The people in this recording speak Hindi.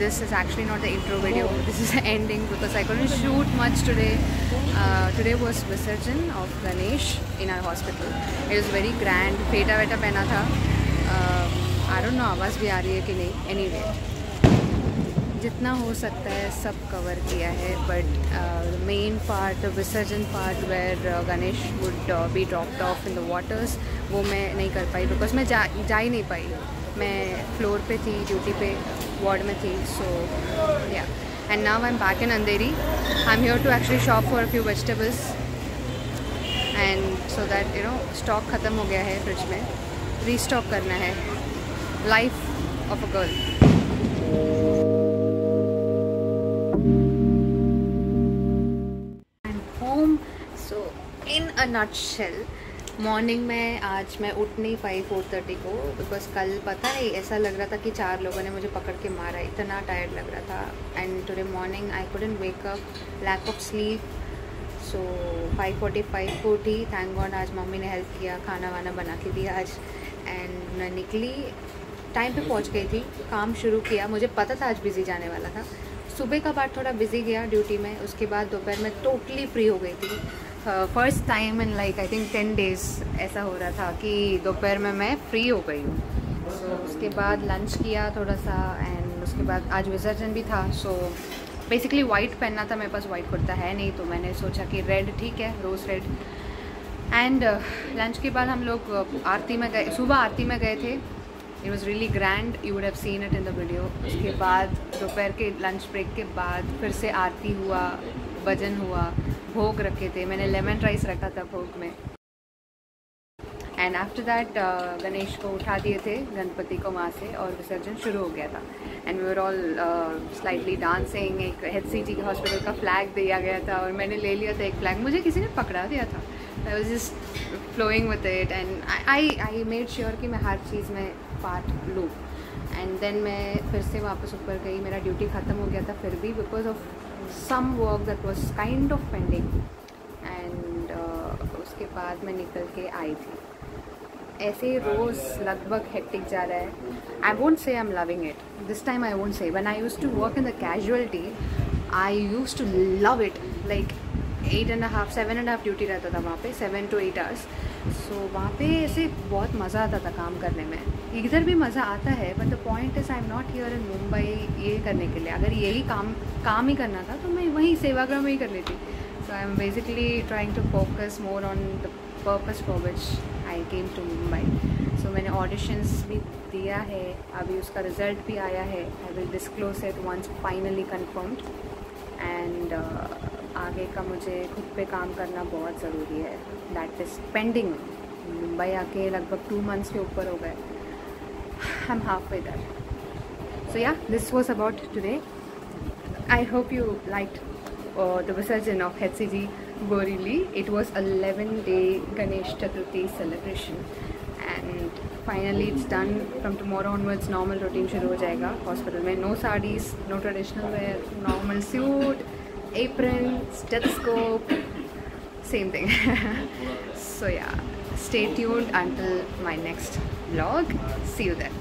this is actually not the intro video, this is the ending because I couldn't shoot much today. Today was Visarjan of Ganesh in our hospital. It was very grand. फेटा वेटा पहना था. I don't know आवाज़ भी आ रही है कि नहीं. Anyway, जितना हो सकता है सब कवर किया है, but the main part, the Visarjan part where Ganesh would be dropped off in the waters, वो मैं नहीं कर पाई because मैं जा ही नहीं पाई. मैं फ्लोर पे थी, ड्यूटी पे, वार्ड में थी. So yeah, and now I'm back in Andheri. I'm here to actually shop for a few vegetables and so that stock ख़त्म हो गया है फ्रिज में, रीस्टॉक करना है. Life of a girl. In a nutshell, morning में आज मैं उठ नहीं पाई 4:30 को बिकॉज कल पता है ऐसा लग रहा था कि 4 लोगों ने मुझे पकड़ के मारा, इतना टायर्ड लग रहा था. And today morning I couldn't wake up, lack of sleep. So 5:45 को उठी. थैंक गॉड आज मम्मी ने हेल्प किया, खाना वाना बना के दिया आज. एंड मैं निकली, टाइम पे पहुंच गई थी, काम शुरू किया. मुझे पता था आज बिज़ी जाने वाला था. सुबह का पार्ट थोड़ा बिज़ी गया ड्यूटी में, उसके बाद दोपहर में टोटली फ्री हो गई थी. First time in like I think 10 days ऐसा हो रहा था कि दोपहर में मैं फ्री हो गई हूँ. सो उसके बाद लंच किया थोड़ा सा एंड उसके बाद आज विसर्जन भी था. सो बेसिकली वाइट पहनना था, मेरे पास वाइट कुर्ता है नहीं, तो मैंने सोचा कि रेड ठीक है, रोज़ रेड. एंड लंच के बाद हम लोग आरती में गए, सुबह आरती में गए थे. It was really grand, you would have seen it in the video. उसके बाद दोपहर के लंच ब्रेक के बाद फिर से आरती हुआ, भजन हुआ, भोग रखे थे. मैंने लेमन राइस रखा था भोग में. एंड आफ्टर दैट गणेश को उठा दिए थे, गणपति को वहाँ से, और विसर्जन शुरू हो गया था. And we were all slightly dancing. एक HCG हॉस्पिटल का फ्लैग दिया गया था और मैंने ले लिया था एक फ्लैग, मुझे किसी ने पकड़ा दिया था. I was just flowing with it and I made sure कि मैं हर चीज़ में पार्ट लूँ. एंड देन मैं फिर से वापस ऊपर गई. मेरा ड्यूटी ख़त्म हो गया था फिर भी because of some work that was kind of pending. and उसके बाद मैं निकल के आई थी. ऐसे रोज़ लगभग हेक्टिक जा रहा है. I won't say I'm loving it. This time I won't say. When I used to work in the casualty, I used to love it. Like 8.5, 7.5 duty रहता था वहाँ पे, 7 to 8 hours. सो वहाँ पे ऐसे बहुत मज़ा आता था काम करने में. इधर भी मज़ा आता है, but the point is I am not here in Mumbai ये करने के लिए. अगर यही काम ही करना था तो मैं वहीं सेवाग्राम में ही कर लेती. So I am basically trying to focus more on the purpose for which I came to Mumbai. So मैंने ऑडिशंस भी दिया है, अभी उसका रिज़ल्ट भी आया है. I will disclose it once finally confirmed. And आगे का मुझे खुद पे काम करना बहुत ज़रूरी है. That is pending. मुंबई आके लगभग 2 months के ऊपर हो गए. I'm halfway there. So yeah, this was about today. I hope you liked the Visarjan of HCG Borivali. It was a 11-day Ganesh Chaturthi celebration and finally it's done. From tomorrow onwards normal routine शुरू हो जाएगा हॉस्पिटल में. No sarees, no traditional wear, normal suit, apron, stethoscope, same thing. So yeah, stay tuned until my next vlog. See you there.